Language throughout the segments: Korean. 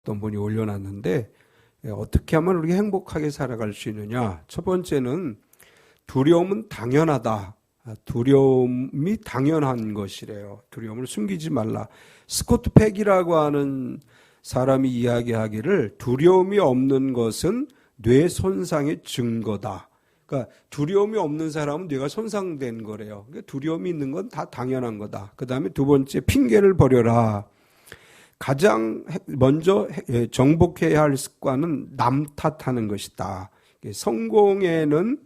어떤 분이 올려놨는데 어떻게 하면 우리가 행복하게 살아갈 수 있느냐. 첫 번째는 두려움은 당연하다. 두려움이 당연한 것이래요. 두려움을 숨기지 말라. 스코트 팩이라고 하는 사람이 이야기하기를 두려움이 없는 것은 뇌 손상의 증거다. 그러니까 두려움이 없는 사람은 뇌가 손상된 거래요. 그러니까 두려움이 있는 건 다 당연한 거다. 그 다음에 두 번째, 핑계를 버려라. 가장 먼저 정복해야 할 습관은 남 탓하는 것이다. 성공에는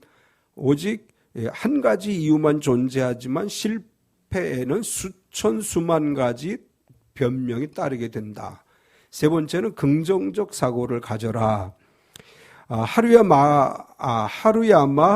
오직 한 가지 이유만 존재하지만 실패에는 수천 수만 가지 변명이 따르게 된다. 세 번째는 긍정적 사고를 가져라. 하루야마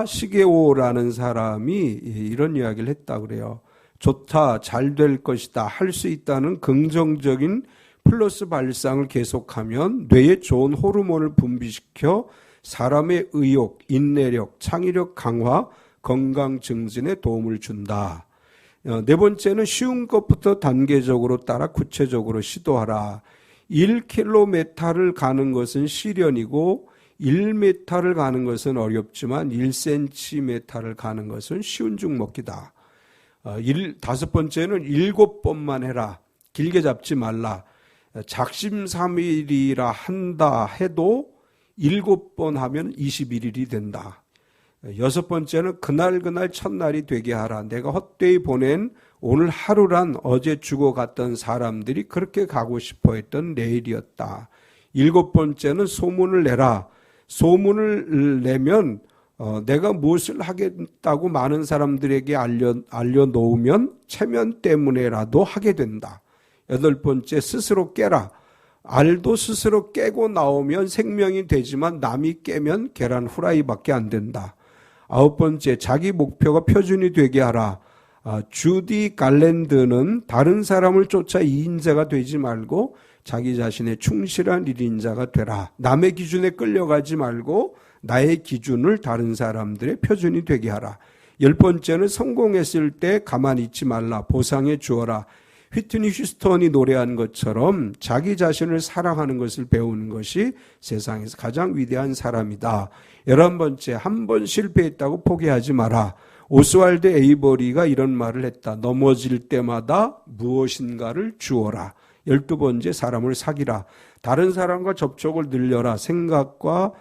시게오라는 사람이 이런 이야기를 했다 그래요. 좋다, 잘 될 것이다, 할 수 있다는 긍정적인 플러스 발상을 계속하면 뇌에 좋은 호르몬을 분비시켜 사람의 의욕, 인내력, 창의력 강화, 건강 증진에 도움을 준다. 네 번째는 쉬운 것부터 단계적으로 따라 구체적으로 시도하라. 1km를 가는 것은 시련이고 1m를 가는 것은 어렵지만 1cm를 가는 것은 쉬운 죽 먹기다. 다섯 번째는 7번만 해라. 길게 잡지 말라. 작심삼일이라 한다 해도 7번 하면 21일이 된다. 여섯 번째는 그날 첫날이 되게 하라. 내가 헛되이 보낸 오늘 하루란 어제 죽어갔던 사람들이 그렇게 가고 싶어 했던 내일이었다. 일곱 번째는 소문을 내라. 소문을 내면 내가 무엇을 하겠다고 많은 사람들에게 알려놓으면 체면 때문에라도 하게 된다. 여덟 번째, 스스로 깨라. 알도 스스로 깨고 나오면 생명이 되지만 남이 깨면 계란 후라이밖에 안 된다. 아홉 번째, 자기 목표가 표준이 되게 하라. 주디 갈랜드는 다른 사람을 쫓아 2인자가 되지 말고 자기 자신의 충실한 1인자가 되라. 남의 기준에 끌려가지 말고 나의 기준을 다른 사람들의 표준이 되게 하라. 열 번째는 성공했을 때 가만히 있지 말라. 보상해 주어라. 휘트니 휴스턴이 노래한 것처럼 자기 자신을 사랑하는 것을 배우는 것이 세상에서 가장 위대한 사람이다. 11번째, 한 번 실패했다고 포기하지 마라. 오스왈드 에이버리가 이런 말을 했다. 넘어질 때마다 무엇인가를 주어라. 12번째, 사람을 사귀라. 다른 사람과 접촉을 늘려라. 생각과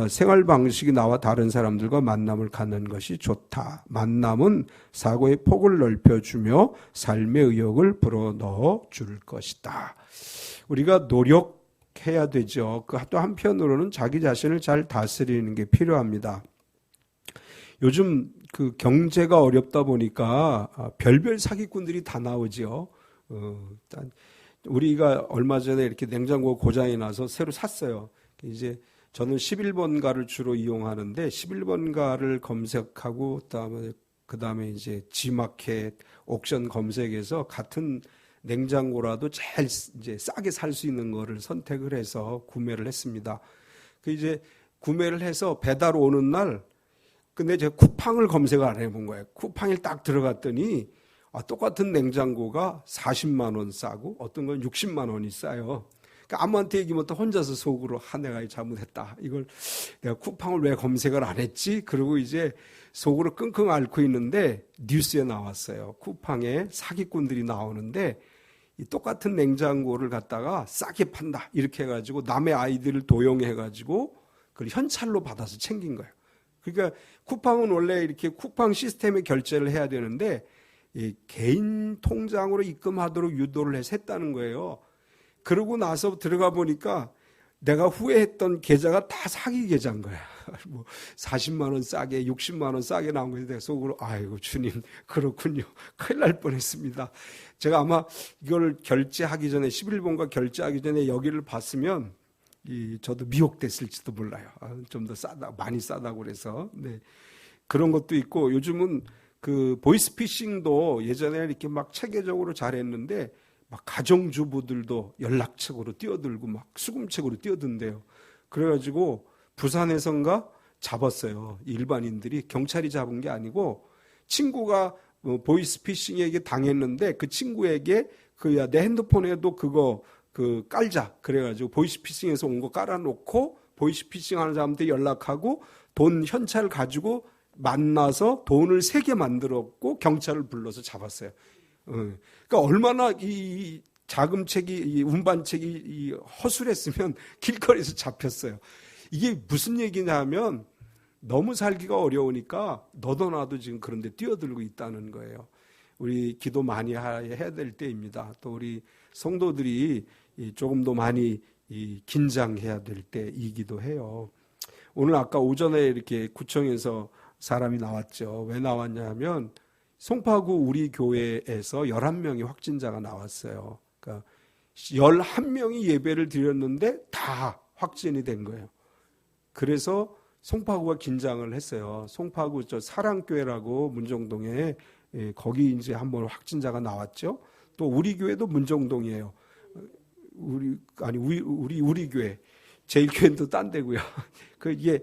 생활 방식이 나와 다른 사람들과 만남을 갖는 것이 좋다. 만남은 사고의 폭을 넓혀주며 삶의 의욕을 불어넣어 줄 것이다. 우리가 노력해야 되죠. 또 한편으로는 자기 자신을 잘 다스리는 게 필요합니다. 요즘 그 경제가 어렵다 보니까 별별 사기꾼들이 다 나오죠. 우리가 얼마 전에 이렇게 냉장고 고장이 나서 새로 샀어요. 이제 저는 11번가를 주로 이용하는데 11번가를 검색하고 그다음에 이제 G마켓, 옥션 검색해서 같은 냉장고라도 제일 이제 싸게 살 수 있는 거를 선택을 해서 구매를 했습니다. 그 이제 구매를 해서 배달 오는 날 근데 제가 쿠팡을 검색을 안 해본 거예요. 쿠팡에 딱 들어갔더니 똑같은 냉장고가 40만 원 싸고 어떤 건 60만 원이 싸요. 그러니까 아무한테 얘기 못해 혼자서 속으로 내가 잘못했다. 이걸 내가 쿠팡을 왜 검색을 안 했지? 그리고 이제 속으로 끙끙 앓고 있는데 뉴스에 나왔어요. 쿠팡에 사기꾼들이 나오는데 이 똑같은 냉장고를 갖다가 싸게 판다. 이렇게 해가지고 남의 아이들을 도용해가지고 그걸 현찰로 받아서 챙긴 거예요. 그러니까 쿠팡은 원래 이렇게 쿠팡 시스템에 결제를 해야 되는데 이 개인 통장으로 입금하도록 유도를 해서 했다는 거예요. 그러고 나서 들어가 보니까 내가 후회했던 계좌가 다 사기 계좌인 거야. 뭐 40만 원 싸게, 60만 원 싸게 나온 거예요. 내가 속으로 아이고 주님 그렇군요. 큰일 날 뻔했습니다. 제가 아마 이걸 결제하기 전에 11번가 결제하기 전에 여기를 봤으면 저도 미혹됐을지도 몰라요. 좀 더 싸다, 많이 싸다고 그래서. 네. 그런 것도 있고 요즘은 그 보이스피싱도 예전에 이렇게 막 체계적으로 잘했는데 막 가정주부들도 연락책으로 뛰어들고 막 수금책으로 뛰어든대요. 그래가지고 부산에선가 잡았어요. 일반인들이 경찰이 잡은 게 아니고 친구가 보이스피싱에게 당했는데 그 친구에게 내 핸드폰에도 그거 깔자. 그래가지고 보이스피싱에서 온 거 깔아놓고 보이스피싱 하는 사람한테 연락하고 돈 현찰 가지고 만나서 돈을 3개 만들었고 경찰을 불러서 잡았어요. 그러니까 얼마나 이 자금책이, 이 운반책이 이 허술했으면 길거리에서 잡혔어요. 이게 무슨 얘기냐면 너무 살기가 어려우니까 너도 나도 지금 그런 데 뛰어들고 있다는 거예요. 우리 기도 많이 해야 될 때입니다. 또 우리 성도들이 조금 더 많이 긴장해야 될 때이기도 해요. 오늘 아까 오전에 이렇게 구청에서 사람이 나왔죠. 왜 나왔냐면 송파구 우리 교회에서 11명이 확진자가 나왔어요. 그러니까 11명이 예배를 드렸는데 다 확진이 된 거예요. 그래서 송파구가 긴장을 했어요. 송파구 사랑교회라고 문정동에 거기 이제 한번 확진자가 나왔죠. 또 우리 교회도 문정동이에요. 우리 교회. 제일교회는 또 딴 데고요. 이게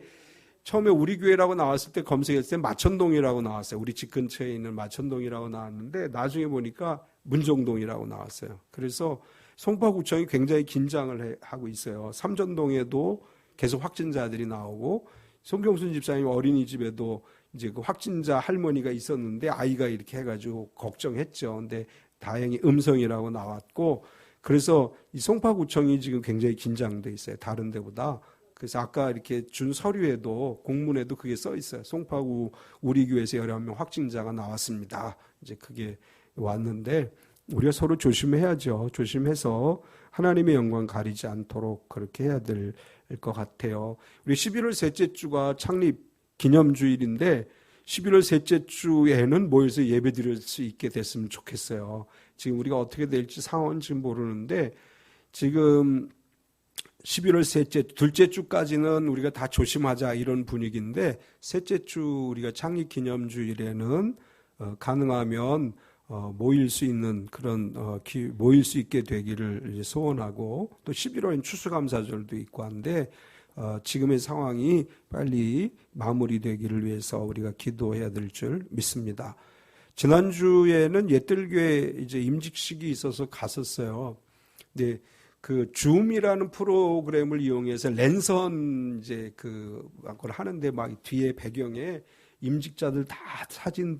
처음에 우리 교회라고 나왔을 때 검색했을 때 마천동이라고 나왔어요. 우리 집 근처에 있는 마천동이라고 나왔는데 나중에 보니까 문정동이라고 나왔어요. 그래서 송파구청이 굉장히 긴장을 하고 있어요. 삼전동에도 계속 확진자들이 나오고 송경순 집사님 어린이집에도 이제 그 확진자 할머니가 있었는데 아이가 이렇게 해가지고 걱정했죠. 근데 다행히 음성이라고 나왔고 그래서 이 송파구청이 지금 굉장히 긴장돼 있어요. 다른 데보다. 그래서 아까 이렇게 준 서류에도 공문에도 그게 써 있어요. 송파구 우리 교회에서 11명 확진자가 나왔습니다. 이제 그게 왔는데 우리가 서로 조심해야죠. 조심해서 하나님의 영광 가리지 않도록 그렇게 해야 될 것 같아요. 우리 11월 셋째 주가 창립 기념주일인데 11월 셋째 주에는 모여서 예배 드릴 수 있게 됐으면 좋겠어요. 지금 우리가 어떻게 될지 상황은 지금 모르는데 지금 11월 셋째, 둘째 주까지는 우리가 다 조심하자 이런 분위기인데 셋째 주 우리가 창립 기념주일에는 가능하면 모일 수 있는 그런 모일 수 있게 되기를 소원하고 또 11월엔 추수감사절도 있고 한데 지금의 상황이 빨리 마무리되기를 위해서 우리가 기도해야 될 줄 믿습니다. 지난주에는 옛들교회 이제 임직식이 있어서 갔었어요. 근데 그 줌이라는 프로그램을 이용해서 랜선 이제 그걸 하는데 막 뒤에 배경에 임직자들 다 사진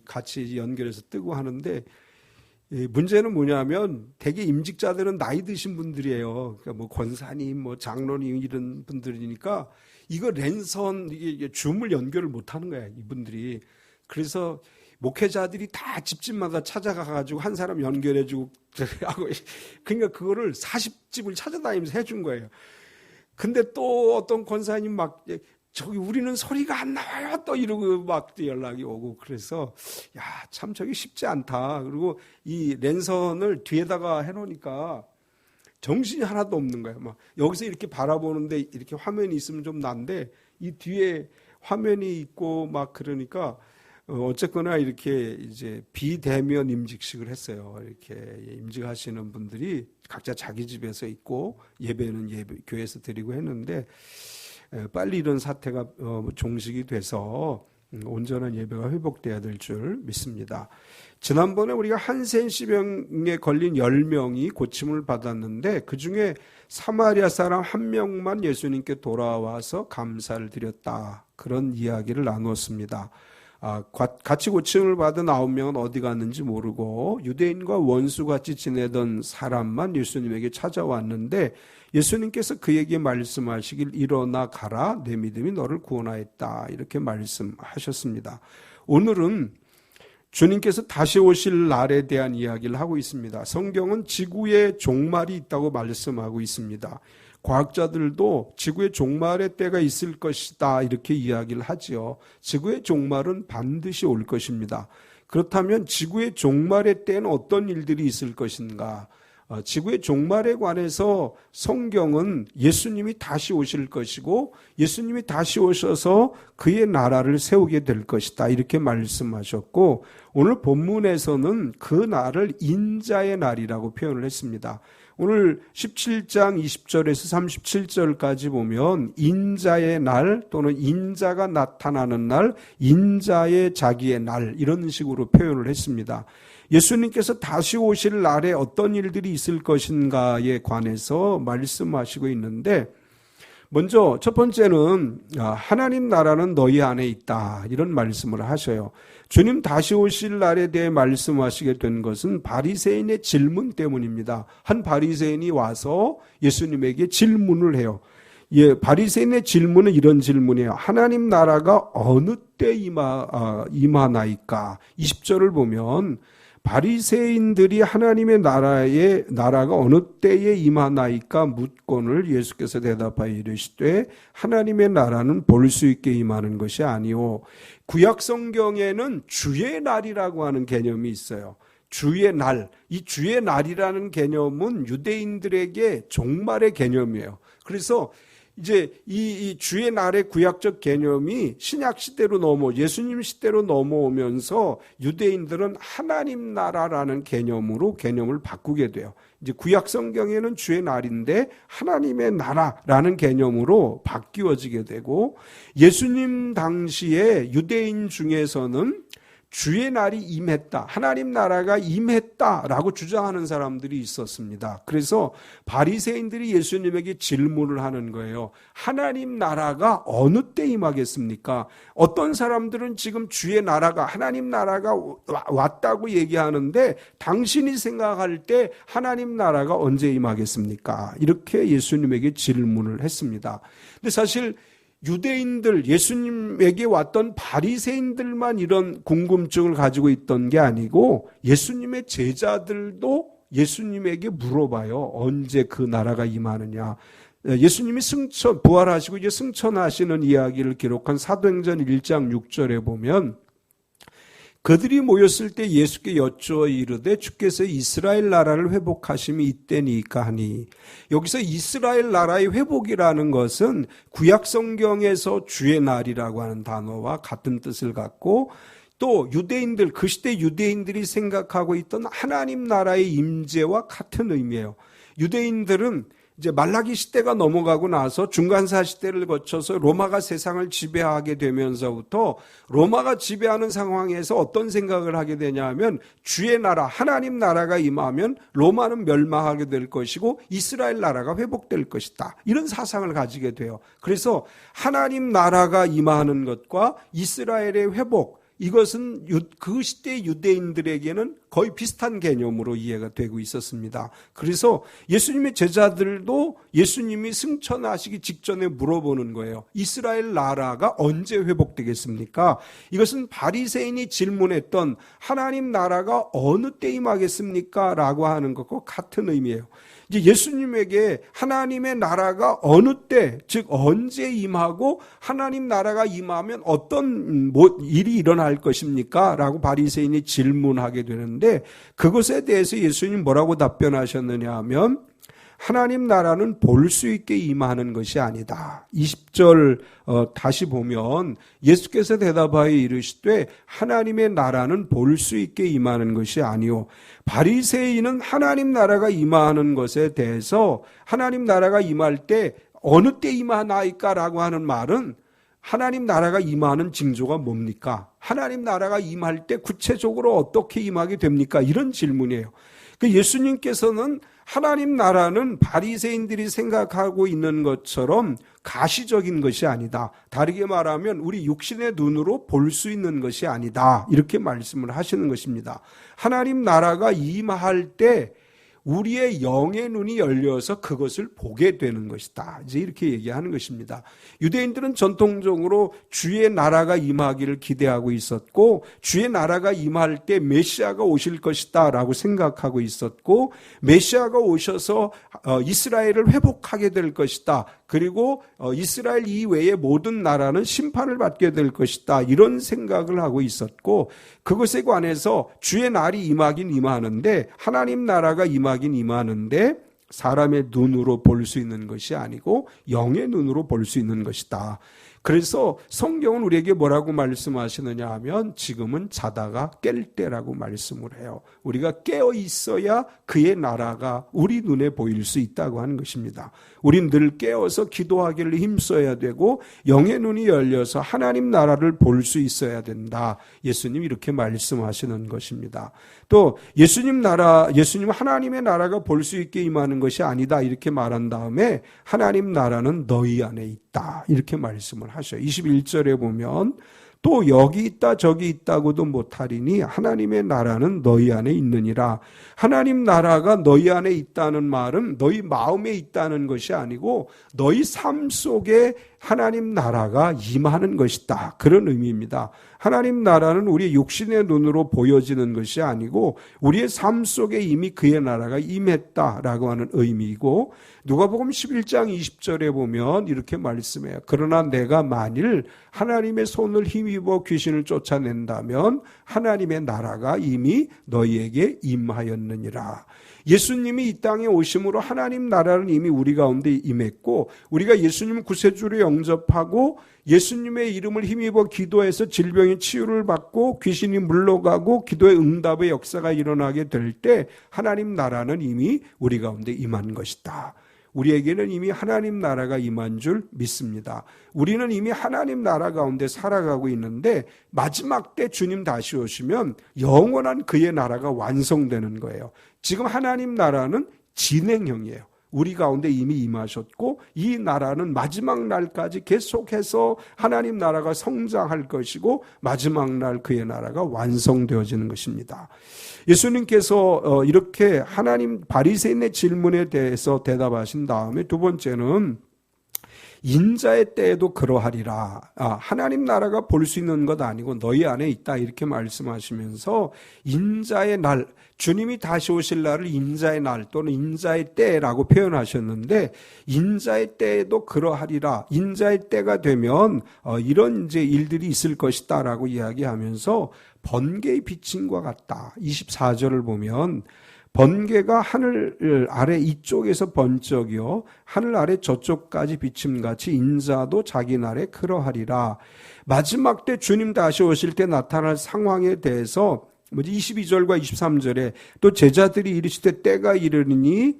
같이 연결해서 뜨고 하는데 문제는 뭐냐면 대개 임직자들은 나이 드신 분들이에요. 그러니까 뭐 권사님, 뭐 장로님 이런 분들이니까 이거 랜선 이게 줌을 연결을 못 하는 거야, 이분들이. 그래서 목회자들이 다 집집마다 찾아가가지고 한 사람 연결해주고 하고 그러니까 그거를 40집을 찾아다니면서 해준 거예요. 근데 또 어떤 권사님 막 저기 우리는 소리가 안 나와요 또 이러고 막 연락이 오고 그래서 야, 참 저기 쉽지 않다. 그리고 이 랜선을 뒤에다가 해놓으니까 정신이 하나도 없는 거예요. 막 여기서 이렇게 바라보는데 이렇게 화면이 있으면 좀 난데 이 뒤에 화면이 있고 막 그러니까 어쨌거나 이렇게 이제 비대면 임직식을 했어요. 이렇게 임직하시는 분들이 각자 자기 집에서 있고 예배는 교회에서 드리고 했는데 빨리 이런 사태가 종식이 돼서 온전한 예배가 회복돼야 될 줄 믿습니다. 지난번에 우리가 한센시병에 걸린 10명이 고침을 받았는데 그중에 사마리아 사람 1명만 예수님께 돌아와서 감사를 드렸다. 그런 이야기를 나누었습니다. 같이 고침을 받은 9명은 어디 갔는지 모르고 유대인과 원수같이 지내던 사람만 예수님에게 찾아왔는데 예수님께서 그에게 말씀하시길 일어나 가라 내 믿음이 너를 구원하였다 이렇게 말씀하셨습니다. 오늘은 주님께서 다시 오실 날에 대한 이야기를 하고 있습니다. 성경은 지구의 종말이 있다고 말씀하고 있습니다. 과학자들도 지구의 종말의 때가 있을 것이다 이렇게 이야기를 하지요. 지구의 종말은 반드시 올 것입니다. 그렇다면 지구의 종말의 때는 어떤 일들이 있을 것인가? 지구의 종말에 관해서 성경은 예수님이 다시 오실 것이고 예수님이 다시 오셔서 그의 나라를 세우게 될 것이다 이렇게 말씀하셨고 오늘 본문에서는 그 날을 인자의 날이라고 표현을 했습니다. 오늘 17장 20절에서 37절까지 보면 인자의 날 또는 인자가 나타나는 날, 인자의 자기의 날 이런 식으로 표현을 했습니다. 예수님께서 다시 오실 날에 어떤 일들이 있을 것인가에 관해서 말씀하시고 있는데, 먼저 첫 번째는 하나님 나라는 너희 안에 있다, 이런 말씀을 하셔요. 주님 다시 오실 날에 대해 말씀하시게 된 것은 바리새인의 질문 때문입니다. 한 바리새인이 와서 예수님에게 질문을 해요. 바리새인의 질문은 이런 질문이에요. 하나님 나라가 어느 때 임하나이까? 20절을 보면 바리새인들이 하나님의 나라가 어느 때에 임하나이까 묻거늘 예수께서 대답하여 이르시되 하나님의 나라는 볼 수 있게 임하는 것이 아니오. 구약 성경에는 주의 날이라고 하는 개념이 있어요. 주의 날, 이 주의 날이라는 개념은 유대인들에게 종말의 개념이에요. 그래서 이제 이 주의 날의 구약적 개념이 신약 시대로 예수님 시대로 넘어오면서 유대인들은 하나님 나라라는 개념을 바꾸게 돼요. 이제 구약 성경에는 주의 날인데 하나님의 나라라는 개념으로 바뀌어지게 되고, 예수님 당시에 유대인 중에서는 주의 날이 임했다, 하나님 나라가 임했다라고 주장하는 사람들이 있었습니다. 그래서 바리새인들이 예수님에게 질문을 하는 거예요. 하나님 나라가 어느 때 임하겠습니까? 어떤 사람들은 지금 주의 나라가, 하나님 나라가 왔다고 얘기하는데 당신이 생각할 때 하나님 나라가 언제 임하겠습니까? 이렇게 예수님에게 질문을 했습니다. 근데 사실 유대인들, 예수님에게 왔던 바리새인들만 이런 궁금증을 가지고 있던 게 아니고 예수님의 제자들도 예수님에게 물어봐요. 언제 그 나라가 임하느냐. 예수님이 부활하시고 이제 승천하시는 이야기를 기록한 사도행전 1장 6절에 보면 그들이 모였을 때 예수께 여쭈어 이르되 주께서 이스라엘 나라를 회복하심이 이때니까 하니, 여기서 이스라엘 나라의 회복이라는 것은 구약 성경에서 주의 날이라고 하는 단어와 같은 뜻을 갖고, 또 유대인들, 그 시대 유대인들이 생각하고 있던 하나님 나라의 임재와 같은 의미예요. 유대인들은 이제 말라기 시대가 넘어가고 나서 중간사 시대를 거쳐서 로마가 세상을 지배하게 되면서부터 로마가 지배하는 상황에서 어떤 생각을 하게 되냐면 주의 나라, 하나님 나라가 임하면 로마는 멸망하게 될 것이고 이스라엘 나라가 회복될 것이다, 이런 사상을 가지게 돼요. 그래서 하나님 나라가 임하는 것과 이스라엘의 회복, 이것은 그 시대 유대인들에게는 거의 비슷한 개념으로 이해가 되고 있었습니다. 그래서 예수님의 제자들도 예수님이 승천하시기 직전에 물어보는 거예요. 이스라엘 나라가 언제 회복되겠습니까? 이것은 바리새인이 질문했던 하나님 나라가 어느 때 임하겠습니까? 라고 하는 것과 같은 의미예요. 이제 예수님에게 하나님의 나라가 어느 때, 즉 언제 임하고 하나님 나라가 임하면 어떤 일이 일어날 것입니까? 라고 바리새인이 질문하게 되는데, 그것에 대해서 예수님 뭐라고 답변하셨느냐 하면 하나님 나라는 볼 수 있게 임하는 것이 아니다. 20절 다시 보면 예수께서 대답하여 이르시되 하나님의 나라는 볼 수 있게 임하는 것이 아니요. 바리새인은 하나님 나라가 임하는 것에 대해서 하나님 나라가 임할 때 어느 때 임하나이까라고 하는 말은 하나님 나라가 임하는 징조가 뭡니까? 하나님 나라가 임할 때 구체적으로 어떻게 임하게 됩니까? 이런 질문이에요. 예수님께서는 하나님 나라는 바리새인들이 생각하고 있는 것처럼 가시적인 것이 아니다. 다르게 말하면 우리 육신의 눈으로 볼 수 있는 것이 아니다. 이렇게 말씀을 하시는 것입니다. 하나님 나라가 임할 때 우리의 영의 눈이 열려서 그것을 보게 되는 것이다. 이제 이렇게 얘기하는 것입니다. 유대인들은 전통적으로 주의 나라가 임하기를 기대하고 있었고, 주의 나라가 임할 때 메시아가 오실 것이다 라고 생각하고 있었고, 메시아가 오셔서 이스라엘을 회복하게 될 것이다. 그리고 이스라엘 이외의 모든 나라는 심판을 받게 될 것이다. 이런 생각을 하고 있었고, 그것에 관해서 주의 날이 임하긴 임하는데, 하나님 나라가 임하긴 임하는데, 사람의 눈으로 볼 수 있는 것이 아니고 영의 눈으로 볼 수 있는 것이다. 그래서 성경은 우리에게 뭐라고 말씀하시느냐 하면 지금은 자다가 깰 때라고 말씀을 해요. 우리가 깨어 있어야 그의 나라가 우리 눈에 보일 수 있다고 하는 것입니다. 우린 늘 깨어서 기도하기를 힘써야 되고 영의 눈이 열려서 하나님 나라를 볼 수 있어야 된다. 예수님이 이렇게 말씀하시는 것입니다. 또 예수님 하나님의 나라가 볼 수 있게 임하는 것이 아니다 이렇게 말한 다음에 하나님 나라는 너희 안에 있다 이렇게 말씀을 하셔요. 21절에 보면 또 여기 있다 저기 있다고도 못하리니 하나님의 나라는 너희 안에 있느니라. 하나님 나라가 너희 안에 있다는 말은 너희 마음에 있다는 것이 아니고 너희 삶 속에 하나님 나라가 임하는 것이다. 그런 의미입니다. 하나님 나라는 우리 육신의 눈으로 보여지는 것이 아니고 우리의 삶 속에 이미 그의 나라가 임했다라고 하는 의미이고 누가복음 11장 20절에 보면 이렇게 말씀해요. 그러나 내가 만일 하나님의 손을 힘입어 귀신을 쫓아낸다면 하나님의 나라가 이미 너희에게 임하였느니라. 예수님이 이 땅에 오심으로 하나님 나라는 이미 우리 가운데 임했고 우리가 예수님 구세주로 영접하고 예수님의 이름을 힘입어 기도해서 질병의 치유를 받고 귀신이 물러가고 기도의 응답의 역사가 일어나게 될 때 하나님 나라는 이미 우리 가운데 임한 것이다. 우리에게는 이미 하나님 나라가 임한 줄 믿습니다. 우리는 이미 하나님 나라 가운데 살아가고 있는데 마지막 때 주님 다시 오시면 영원한 그의 나라가 완성되는 거예요. 지금 하나님 나라는 진행형이에요. 우리 가운데 이미 임하셨고 이 나라는 마지막 날까지 계속해서 하나님 나라가 성장할 것이고 마지막 날 그의 나라가 완성되어지는 것입니다. 예수님께서 이렇게 하나님 바리새인의 질문에 대해서 대답하신 다음에 두 번째는 인자의 때에도 그러하리라. 하나님 나라가 볼 수 있는 것 아니고 너희 안에 있다 이렇게 말씀하시면서 인자의 날, 주님이 다시 오실 날을 인자의 날 또는 인자의 때라고 표현하셨는데 인자의 때에도 그러하리라. 인자의 때가 되면 이런 이제 일들이 있을 것이다라고 이야기하면서 번개의 비침과 같다. 24절을 보면 번개가 하늘 아래 이쪽에서 번쩍이요 하늘 아래 저쪽까지 비침같이 인자도 자기 날에 그러하리라. 마지막 때 주님 다시 오실 때 나타날 상황에 대해서 22절과 23절에 또 제자들이 이르시되 때가 이르니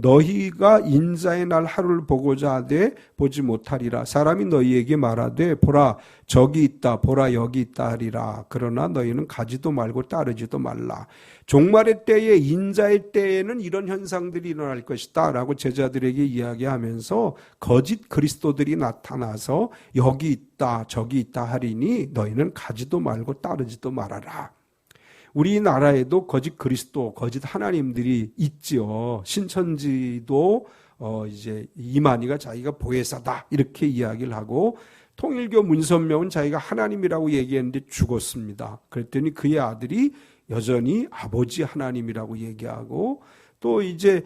너희가 인자의 날 하루를 보고자 하되 보지 못하리라. 사람이 너희에게 말하되 보라 저기 있다 보라 여기 있다 하리라. 그러나 너희는 가지도 말고 따르지도 말라. 종말의 때에 인자의 때에는 이런 현상들이 일어날 것이다 라고 제자들에게 이야기하면서 거짓 그리스도들이 나타나서 여기 있다 저기 있다 하리니 너희는 가지도 말고 따르지도 말아라. 우리나라에도 거짓 그리스도, 거짓 하나님들이 있지요. 신천지도 이제 이만희가 자기가 보혜사다 이렇게 이야기를 하고 통일교 문선명은 자기가 하나님이라고 얘기했는데 죽었습니다. 그랬더니 그의 아들이 여전히 아버지 하나님이라고 얘기하고 또 이제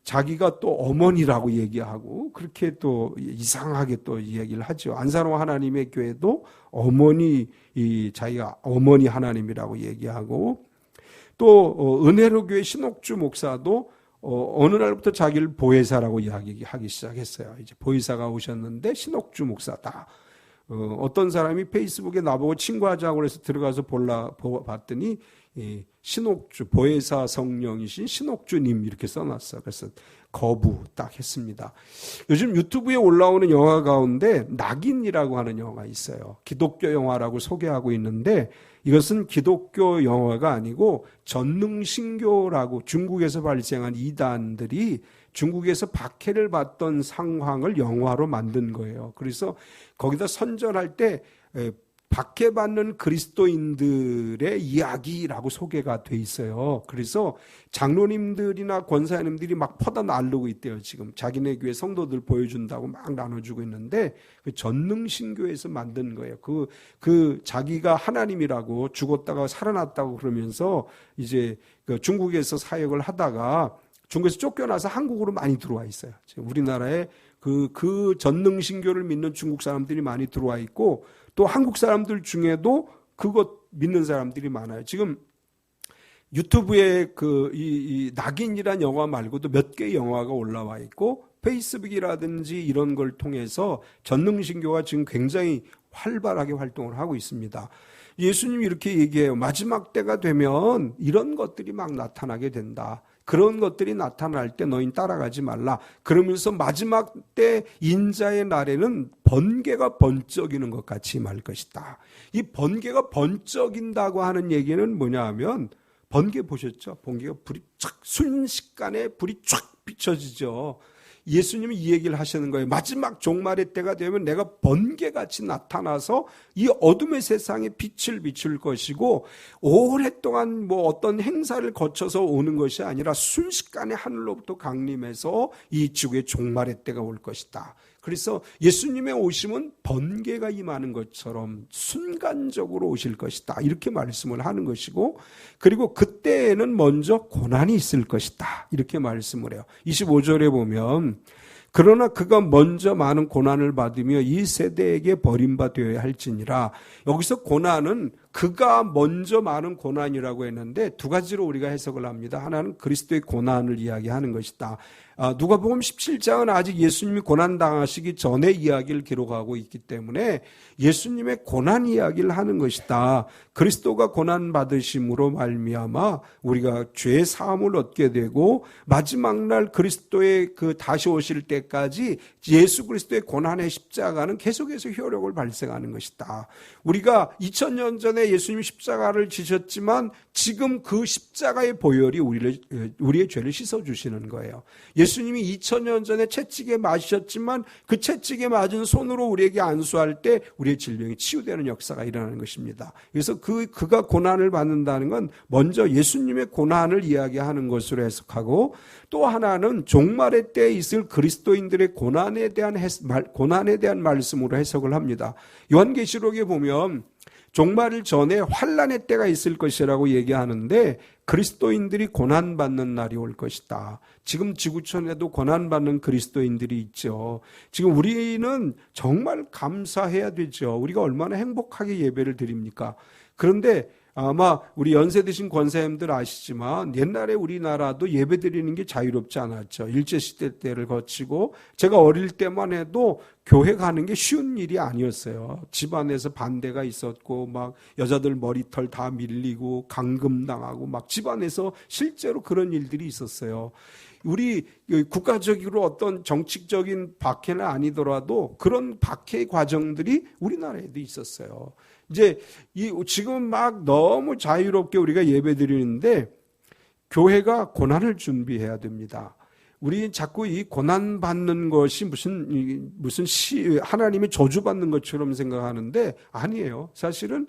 자기가 또 어머니라고 얘기하고 그렇게 또 이상하게 또 얘기를 하죠. 안산호 하나님의 교회도 자기가 어머니 하나님이라고 얘기하고 또 은혜로 교회 신옥주 목사도 어느 날부터 자기를 보혜사라고 이야기하기 시작했어요. 이제 보혜사가 오셨는데 신옥주 목사다. 어떤 사람이 페이스북에 나보고 친구하자고 해서 들어가서 봤더니 신옥주, 보혜사 성령이신 신옥주님 이렇게 써놨어. 그래서 거부 딱 했습니다. 요즘 유튜브에 올라오는 영화 가운데 낙인이라고 하는 영화가 있어요. 기독교 영화라고 소개하고 있는데 이것은 기독교 영화가 아니고 전능신교라고 중국에서 발생한 이단들이 중국에서 박해를 받던 상황을 영화로 만든 거예요. 그래서 거기다 선전할 때 박해받는 그리스도인들의 이야기라고 소개가 돼 있어요. 그래서 장로님들이나 권사님들이 막 퍼다 나르고 있대요. 지금 자기네 교회 성도들 보여준다고 막 나눠주고 있는데 그 전능신교에서 만든 거예요. 그 자기가 하나님이라고 죽었다가 살아났다고 그러면서 이제 그 중국에서 사역을 하다가 중국에서 쫓겨나서 한국으로 많이 들어와 있어요. 지금 우리나라에 그 전능신교를 믿는 중국 사람들이 많이 들어와 있고 또 한국 사람들 중에도 그것 믿는 사람들이 많아요. 지금 유튜브에 이 낙인이란 영화 말고도 몇 개의 영화가 올라와 있고 페이스북이라든지 이런 걸 통해서 전능신교가 지금 굉장히 활발하게 활동을 하고 있습니다. 예수님이 이렇게 얘기해요. 마지막 때가 되면 이런 것들이 막 나타나게 된다. 그런 것들이 나타날 때 너희는 따라가지 말라. 그러면서 마지막 때 인자의 날에는 번개가 번쩍이는 것 같이 말 것이다. 이 번개가 번쩍인다고 하는 얘기는 뭐냐 하면 번개 보셨죠? 번개가 불이 쫙 순식간에 불이 쫙 비춰지죠. 예수님이 이 얘기를 하시는 거예요. 마지막 종말의 때가 되면 내가 번개같이 나타나서 이 어둠의 세상에 빛을 비출 것이고 오랫동안 어떤 행사를 거쳐서 오는 것이 아니라 순식간에 하늘로부터 강림해서 이 지구의 종말의 때가 올 것이다. 그래서 예수님의 오심은 번개가 임하는 것처럼 순간적으로 오실 것이다. 이렇게 말씀을 하는 것이고, 그리고 그때에는 먼저 고난이 있을 것이다. 이렇게 말씀을 해요. 25절에 보면 그러나 그가 먼저 많은 고난을 받으며 이 세대에게 버림받아야 할지니라. 여기서 고난은 그가 먼저 많은 고난이라고 했는데 두 가지로 우리가 해석을 합니다. 하나는 그리스도의 고난을 이야기하는 것이다. 누가복음 17장은 아직 예수님이 고난당하시기 전에 이야기를 기록하고 있기 때문에 예수님의 고난 이야기를 하는 것이다. 그리스도가 고난받으심으로 말미암아 우리가 죄 사함을 얻게 되고 마지막 날 그리스도의 그 다시 오실 때까지 예수 그리스도의 고난의 십자가는 계속해서 효력을 발생하는 것이다. 우리가 2000년 전에 예수님이 십자가를 지셨지만 지금 그 십자가의 보혈이 우리의 죄를 씻어주시는 거예요. 예수님이 2000년 전에 채찍에 맞으셨지만 그 채찍에 맞은 손으로 우리에게 안수할 때 우리의 질병이 치유되는 역사가 일어나는 것입니다. 그래서 그가 고난을 받는다는 건 먼저 예수님의 고난을 이야기하는 것으로 해석하고, 또 하나는 종말의 때에 있을 그리스도인들의 고난에 대한 말씀으로 해석을 합니다. 요한계시록에 보면 종말 전에 환난의 때가 있을 것이라고 얘기하는데 그리스도인들이 고난받는 날이 올 것이다. 지금 지구촌에도 고난받는 그리스도인들이 있죠. 지금 우리는 정말 감사해야 되죠. 우리가 얼마나 행복하게 예배를 드립니까? 그런데 아마 우리 연세 드신 권사님들 아시지만 옛날에 우리나라도 예배 드리는 게 자유롭지 않았죠. 일제시대 때를 거치고 제가 어릴 때만 해도 교회 가는 게 쉬운 일이 아니었어요. 집안에서 반대가 있었고 막 여자들 머리털 다 밀리고 감금당하고 막 집안에서 실제로 그런 일들이 있었어요. 우리 국가적으로 어떤 정치적인 박해는 아니더라도 그런 박해의 과정들이 우리나라에도 있었어요. 이제 지금 막 너무 자유롭게 우리가 예배드리는데 교회가 고난을 준비해야 됩니다. 우리 자꾸 이 고난 받는 것이 무슨 하나님이 저주받는 것처럼 생각하는데 아니에요. 사실은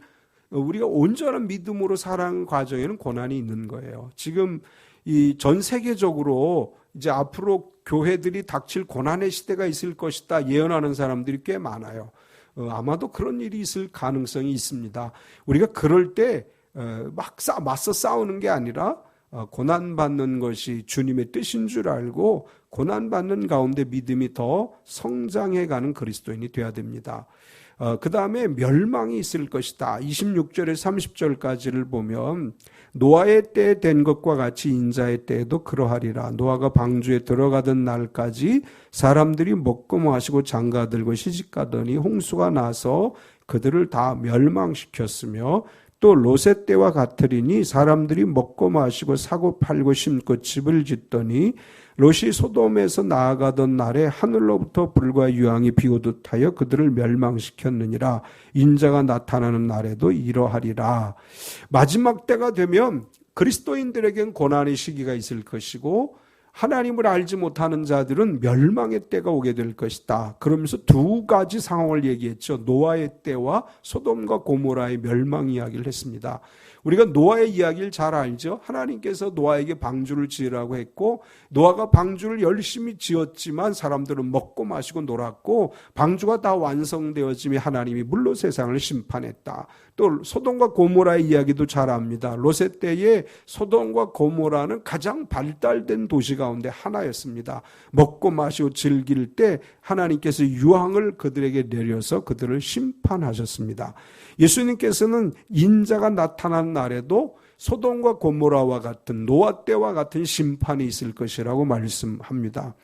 우리가 온전한 믿음으로 살아가는 과정에는 고난이 있는 거예요. 지금 이 전 세계적으로 이제 앞으로 교회들이 닥칠 고난의 시대가 있을 것이다 예언하는 사람들이 꽤 많아요. 아마도 그런 일이 있을 가능성이 있습니다. 우리가 그럴 때 막 맞서 싸우는 게 아니라 고난받는 것이 주님의 뜻인 줄 알고 고난받는 가운데 믿음이 더 성장해가는 그리스도인이 되어야 됩니다. 그 다음에 멸망이 있을 것이다. 26절에 30절까지를 보면 노아의 때 된 것과 같이 인자의 때에도 그러하리라. 노아가 방주에 들어가던 날까지 사람들이 먹고 마시고 장가들고 시집가더니 홍수가 나서 그들을 다 멸망시켰으며 또 롯의 때와 같으리니 사람들이 먹고 마시고 사고 팔고 심고 집을 짓더니 롯이 소돔에서 나아가던 날에 하늘로부터 불과 유황이 비오듯 하여 그들을 멸망시켰느니라. 인자가 나타나는 날에도 이러하리라. 마지막 때가 되면 그리스도인들에겐 고난의 시기가 있을 것이고 하나님을 알지 못하는 자들은 멸망의 때가 오게 될 것이다. 그러면서 두 가지 상황을 얘기했죠. 노아의 때와 소돔과 고모라의 멸망 이야기를 했습니다. 우리가 노아의 이야기를 잘 알죠. 하나님께서 노아에게 방주를 지으라고 했고 노아가 방주를 열심히 지었지만 사람들은 먹고 마시고 놀았고 방주가 다 완성되어지며 하나님이 물로 세상을 심판했다. 또 소돔과 고모라의 이야기도 잘 압니다. 롯의 때에 소돔과 고모라는 가장 발달된 도시 가운데 하나였습니다. 먹고 마시고 즐길 때 하나님께서 유황을 그들에게 내려서 그들을 심판하셨습니다. 예수님께서는 인자가 나타난 날에도 소돔과 고모라와 같은 노아 때와 같은 심판이 있을 것이라고 말씀합니다.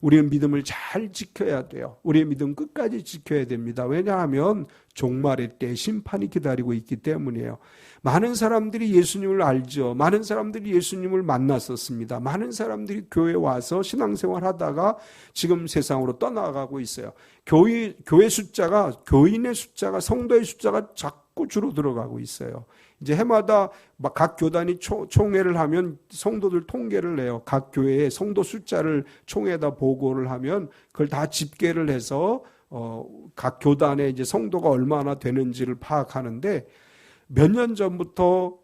우리는 믿음을 잘 지켜야 돼요. 우리의 믿음 끝까지 지켜야 됩니다. 왜냐하면 종말의 때 심판이 기다리고 있기 때문이에요. 많은 사람들이 예수님을 알죠. 많은 사람들이 예수님을 만났었습니다. 많은 사람들이 교회에 와서 신앙생활 하다가 지금 세상으로 떠나가고 있어요. 교회 숫자가, 교인의 숫자가, 성도의 숫자가 자꾸 줄어들어가고 있어요. 이제 해마다 각 교단이 총회를 하면 성도들 통계를 내요. 각 교회의 성도 숫자를 총회에다 보고를 하면 그걸 다 집계를 해서 각 교단의 이제 성도가 얼마나 되는지를 파악하는데, 몇 년 전부터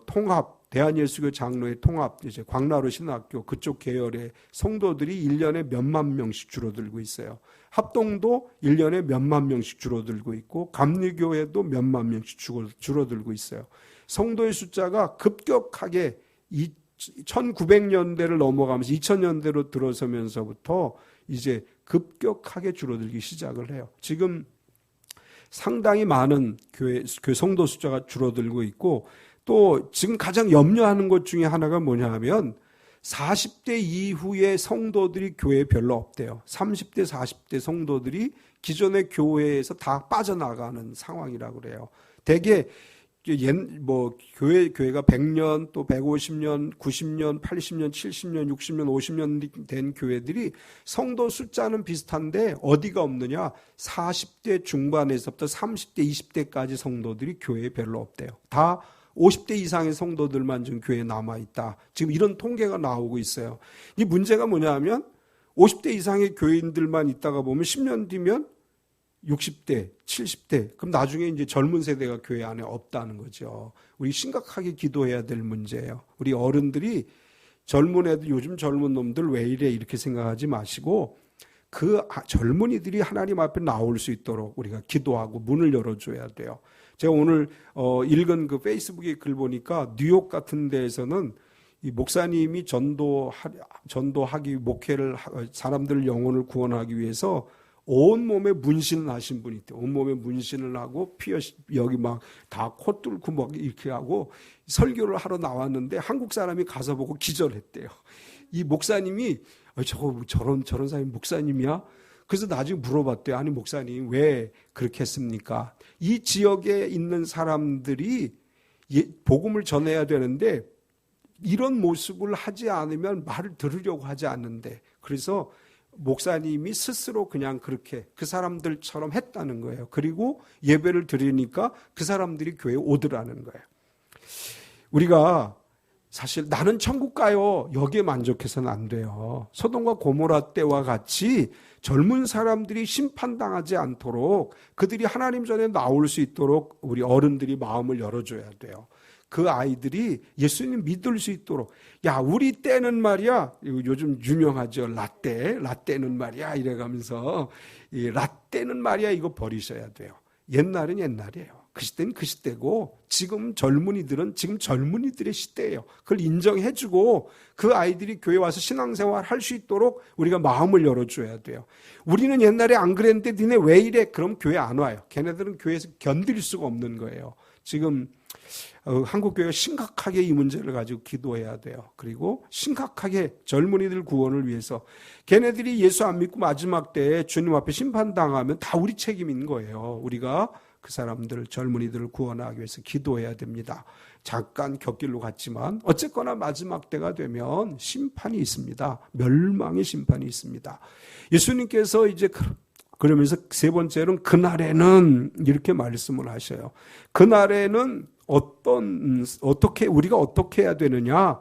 통합, 대한예수교 장로의 통합, 이제 광나루 신학교 그쪽 계열의 성도들이 1년에 몇만 명씩 줄어들고 있어요. 합동도 1년에 몇만 명씩 줄어들고 있고, 감리교회도 몇만 명씩 줄어들고 있어요. 성도의 숫자가 급격하게 1900년대를 넘어가면서 2000년대로 들어서면서부터 이제 급격하게 줄어들기 시작을 해요. 지금 상당히 많은 교회 성도 숫자가 줄어들고 있고, 또 지금 가장 염려하는 것 중에 하나가 뭐냐 하면 40대 이후의 성도들이 교회에 별로 없대요. 30대, 40대 성도들이 기존의 교회에서 다 빠져나가는 상황이라고 그래요. 대개 교회가 100년, 또 150년, 90년, 80년, 70년, 60년, 50년 된 교회들이 성도 숫자는 비슷한데 어디가 없느냐? 40대 중반에서부터 30대, 20대까지 성도들이 교회에 별로 없대요. 다 50대 이상의 성도들만 지금 교회에 남아있다. 지금 이런 통계가 나오고 있어요. 이 문제가 뭐냐 하면 50대 이상의 교인들만 있다가 보면 10년 뒤면 60대, 70대, 그럼 나중에 이제 젊은 세대가 교회 안에 없다는 거죠. 우리 심각하게 기도해야 될 문제예요. 우리 어른들이 젊은 애들, 요즘 젊은 놈들 왜 이래 이렇게 생각하지 마시고 그 젊은이들이 하나님 앞에 나올 수 있도록 우리가 기도하고 문을 열어줘야 돼요. 제가 오늘 읽은 그 페이스북에 글 보니까 뉴욕 같은 데에서는 이 목사님이 전도하기, 목회를, 사람들 영혼을 구원하기 위해서 온몸에 문신을 하신 분이 있대요. 온몸에 문신을 하고 여기 막 다 코 뚫고 막 이렇게 하고 설교를 하러 나왔는데 한국 사람이 가서 보고 기절했대요. 이 목사님이 저런 사람이 목사님이야? 그래서 나중에 물어봤대요. 아니 목사님 왜 그렇게 했습니까? 이 지역에 있는 사람들이 복음을 전해야 되는데 이런 모습을 하지 않으면 말을 들으려고 하지 않는데, 그래서 목사님이 스스로 그냥 그렇게 그 사람들처럼 했다는 거예요. 그리고 예배를 드리니까 그 사람들이 교회에 오더라는 거예요. 우리가 사실 나는 천국 가요 여기에 만족해서는 안 돼요. 소돔과 고모라 때와 같이 젊은 사람들이 심판당하지 않도록, 그들이 하나님 전에 나올 수 있도록 우리 어른들이 마음을 열어줘야 돼요. 그 아이들이 예수님 믿을 수 있도록, 야 우리 때는 말이야, 요즘 유명하죠, 라떼는 말이야 이래가면서, 이 라떼는 말이야 이거 버리셔야 돼요. 옛날은 옛날이에요. 그 시대는 그 시대고 지금 젊은이들은 지금 젊은이들의 시대예요. 그걸 인정해주고 그 아이들이 교회 와서 신앙생활 할 수 있도록 우리가 마음을 열어줘야 돼요. 우리는 옛날에 안 그랬는데 니네 왜 이래? 그럼 교회 안 와요. 걔네들은 교회에서 견딜 수가 없는 거예요. 지금 한국교회가 심각하게 이 문제를 가지고 기도해야 돼요. 그리고 심각하게 젊은이들 구원을 위해서, 걔네들이 예수 안 믿고 마지막 때에 주님 앞에 심판당하면 다 우리 책임인 거예요. 우리가 그 사람들, 젊은이들을 구원하기 위해서 기도해야 됩니다. 잠깐 곁길로 갔지만 어쨌거나 마지막 때가 되면 심판이 있습니다. 멸망의 심판이 있습니다. 예수님께서 이제 그러면서 세 번째로는 그날에는 이렇게 말씀을 하셔요. 그날에는 우리가 어떻게 해야 되느냐?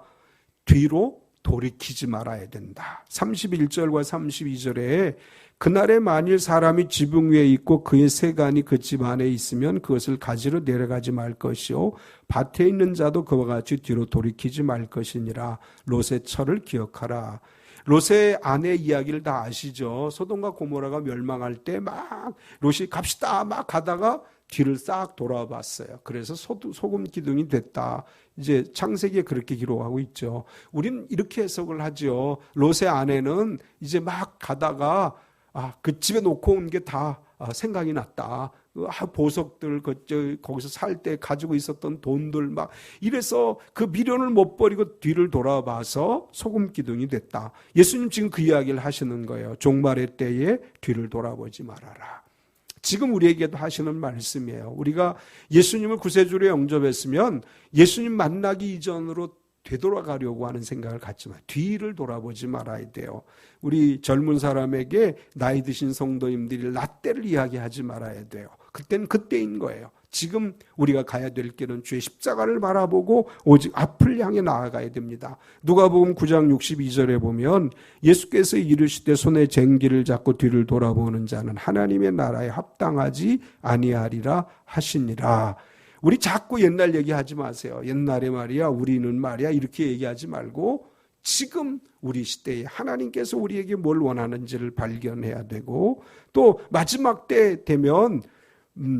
뒤로 돌이키지 말아야 된다. 31절과 32절에 그날에 만일 사람이 지붕 위에 있고 그의 세간이 그 집 안에 있으면 그것을 가지러 내려가지 말 것이요 밭에 있는 자도 그와 같이 뒤로 돌이키지 말 것이니라. 롯의 철을 기억하라. 롯의 아내 이야기를 다 아시죠? 소돔과 고모라가 멸망할 때 막 롯이 갑시다 막 가다가 뒤를 싹 돌아봤어요. 그래서 소금 기둥이 됐다. 이제 창세기에 그렇게 기록하고 있죠. 우리는 이렇게 해석을 하죠. 롯의 아내는 이제 막 가다가 그 집에 놓고 온 게 다 생각이 났다. 보석들 거기서 살 때 가지고 있었던 돈들 막 이래서 그 미련을 못 버리고 뒤를 돌아봐서 소금 기둥이 됐다. 예수님 지금 그 이야기를 하시는 거예요. 종말의 때에 뒤를 돌아보지 말아라. 지금 우리에게도 하시는 말씀이에요. 우리가 예수님을 구세주로 영접했으면 예수님 만나기 이전으로 되돌아가려고 하는 생각을 갖지 마. 뒤를 돌아보지 말아야 돼요. 우리 젊은 사람에게 나이 드신 성도님들이 라떼를 이야기하지 말아야 돼요. 그때는 그때인 거예요. 지금 우리가 가야 될 길은 주의 십자가를 바라보고 오직 앞을 향해 나아가야 됩니다. 누가복음 9장 62절에 보면 예수께서 이르시되 손에 쟁기를 잡고 뒤를 돌아보는 자는 하나님의 나라에 합당하지 아니하리라 하시니라. 우리 자꾸 옛날 얘기하지 마세요. 옛날에 말이야, 우리는 말이야 이렇게 얘기하지 말고 지금 우리 시대에 하나님께서 우리에게 뭘 원하는지를 발견해야 되고 또 마지막 때 되면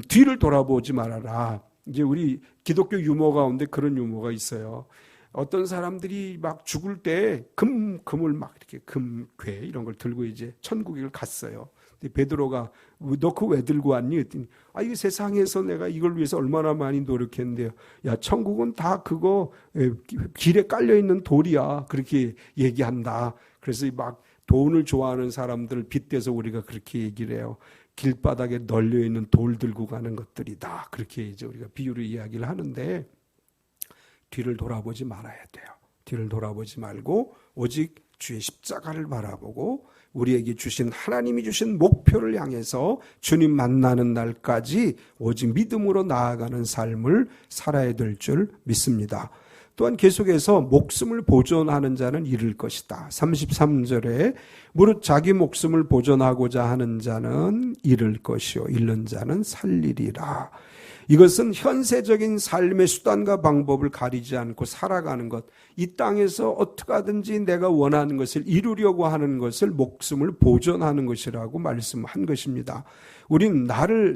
뒤를 돌아보지 말아라. 이제 우리 기독교 유머 가운데 그런 유머가 있어요. 어떤 사람들이 막 죽을 때 금을 막 이렇게 금괴 이런 걸 들고 이제 천국을 갔어요. 베드로가 너 그거 왜 들고 왔니? 했더니 이 세상에서 내가 이걸 위해서 얼마나 많이 노력했는데요. 야, 천국은 다 그거 길에 깔려 있는 돌이야. 그렇게 얘기한다. 그래서 막 돈을 좋아하는 사람들을 빗대서 우리가 그렇게 얘기를 해요. 길바닥에 널려 있는 돌 들고 가는 것들이다. 그렇게 이제 우리가 비유로 이야기를 하는데 뒤를 돌아보지 말아야 돼요. 뒤를 돌아보지 말고 오직 주의 십자가를 바라보고 우리에게 주신 하나님이 주신 목표를 향해서 주님 만나는 날까지 오직 믿음으로 나아가는 삶을 살아야 될 줄 믿습니다. 또한 계속해서 목숨을 보존하는 자는 잃을 것이다. 33절에 무릇 자기 목숨을 보존하고자 하는 자는 잃을 것이요 잃는 자는 살리리라. 이것은 현세적인 삶의 수단과 방법을 가리지 않고 살아가는 것, 이 땅에서 어떻게 하든지 내가 원하는 것을 이루려고 하는 것을 목숨을 보존하는 것이라고 말씀한 것입니다. 우리는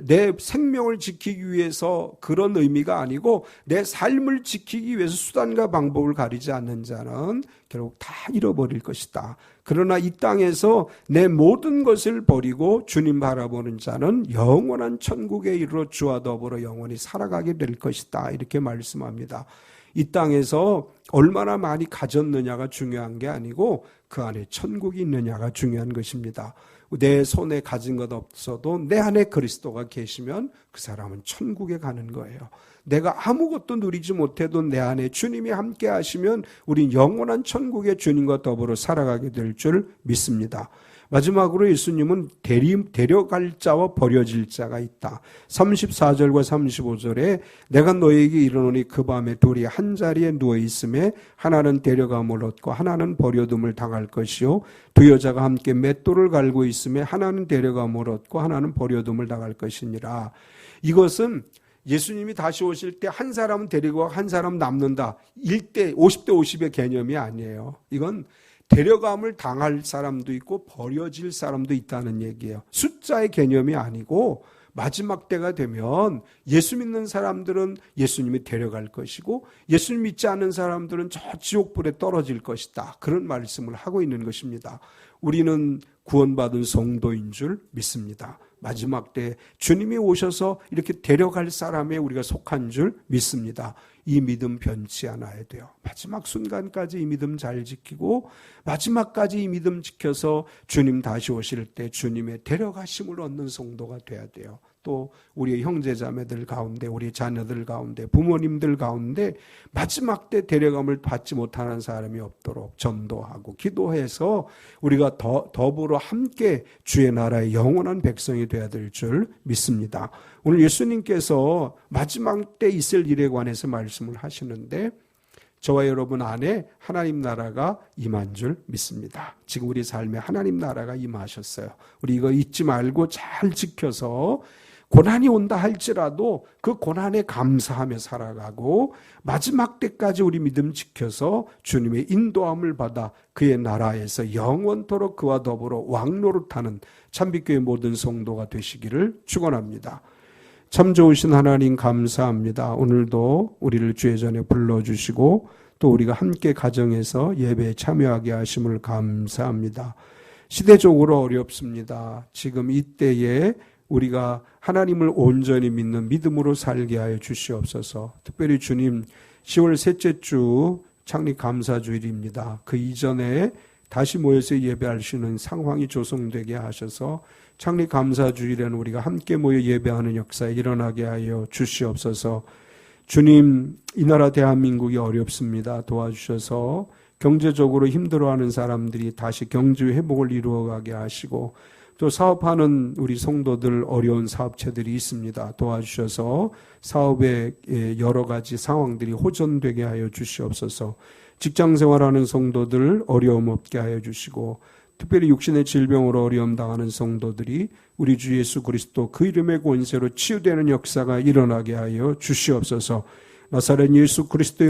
내 생명을 지키기 위해서 그런 의미가 아니고 내 삶을 지키기 위해서 수단과 방법을 가리지 않는 자는 결국 다 잃어버릴 것이다. 그러나 이 땅에서 내 모든 것을 버리고 주님 바라보는 자는 영원한 천국에 이르러 주와 더불어 영원히 살아가게 될 것이다. 이렇게 말씀합니다. 이 땅에서 얼마나 많이 가졌느냐가 중요한 게 아니고 그 안에 천국이 있느냐가 중요한 것입니다. 내 손에 가진 것 없어도 내 안에 그리스도가 계시면 그 사람은 천국에 가는 거예요. 내가 아무것도 누리지 못해도 내 안에 주님이 함께 하시면 우린 영원한 천국에 주님과 더불어 살아가게 될 줄 믿습니다. 마지막으로 예수님은 데려갈 자와 버려질 자가 있다. 34절과 35절에 내가 너에게 이르노니 그 밤에 둘이 한 자리에 누워 있음에 하나는 데려감을 얻고 하나는 버려둠을 당할 것이요 두 여자가 함께 맷돌을 갈고 있음에 하나는 데려감을 얻고 하나는 버려둠을 당할 것이니라. 이것은 예수님이 다시 오실 때 한 사람은 데리고 한 사람 남는다. 50대 50의 개념이 아니에요. 이건 데려감을 당할 사람도 있고 버려질 사람도 있다는 얘기예요. 숫자의 개념이 아니고 마지막 때가 되면 예수 믿는 사람들은 예수님이 데려갈 것이고 예수님 믿지 않는 사람들은 저 지옥불에 떨어질 것이다. 그런 말씀을 하고 있는 것입니다. 우리는 구원받은 성도인 줄 믿습니다. 마지막 때 주님이 오셔서 이렇게 데려갈 사람에 우리가 속한 줄 믿습니다. 이 믿음 변치 않아야 돼요. 마지막 순간까지 이 믿음 잘 지키고 마지막까지 이 믿음 지켜서 주님 다시 오실 때 주님의 데려가심을 얻는 성도가 돼야 돼요. 또 우리의 형제자매들 가운데 우리 자녀들 가운데 부모님들 가운데 마지막 때 데려감을 받지 못하는 사람이 없도록 전도하고 기도해서 우리가 더불어 함께 주의 나라의 영원한 백성이 되어야 될 줄 믿습니다. 오늘 예수님께서 마지막 때 있을 일에 관해서 말씀을 하시는데 저와 여러분 안에 하나님 나라가 임한 줄 믿습니다. 지금 우리 삶에 하나님 나라가 임하셨어요. 우리 이거 잊지 말고 잘 지켜서 고난이 온다 할지라도 그 고난에 감사하며 살아가고 마지막 때까지 우리 믿음 지켜서 주님의 인도함을 받아 그의 나라에서 영원토록 그와 더불어 왕노릇하는 참빛교회 모든 성도가 되시기를 축원합니다. 참 좋으신 하나님 감사합니다. 오늘도 우리를 주의 전에 불러주시고 또 우리가 함께 가정에서 예배에 참여하게 하심을 감사합니다. 시대적으로 어렵습니다. 지금 이때에 우리가 하나님을 온전히 믿는 믿음으로 살게 하여 주시옵소서. 특별히 주님 10월 셋째 주 창립 감사주일입니다. 그 이전에 다시 모여서 예배할 수 있는 상황이 조성되게 하셔서 창립 감사주일에는 우리가 함께 모여 예배하는 역사에 일어나게 하여 주시옵소서. 주님, 이 나라 대한민국이 어렵습니다. 도와주셔서 경제적으로 힘들어하는 사람들이 다시 경제 회복을 이루어가게 하시고, 또 사업하는 우리 성도들 어려운 사업체들이 있습니다. 도와주셔서 사업의 여러 가지 상황들이 호전되게 하여 주시옵소서. 직장 생활하는 성도들 어려움 없게 하여 주시고, 특별히 육신의 질병으로 어려움 당하는 성도들이 우리 주 예수 그리스도 그 이름의 권세로 치유되는 역사가 일어나게 하여 주시옵소서. 나사렛 예수 그리스도의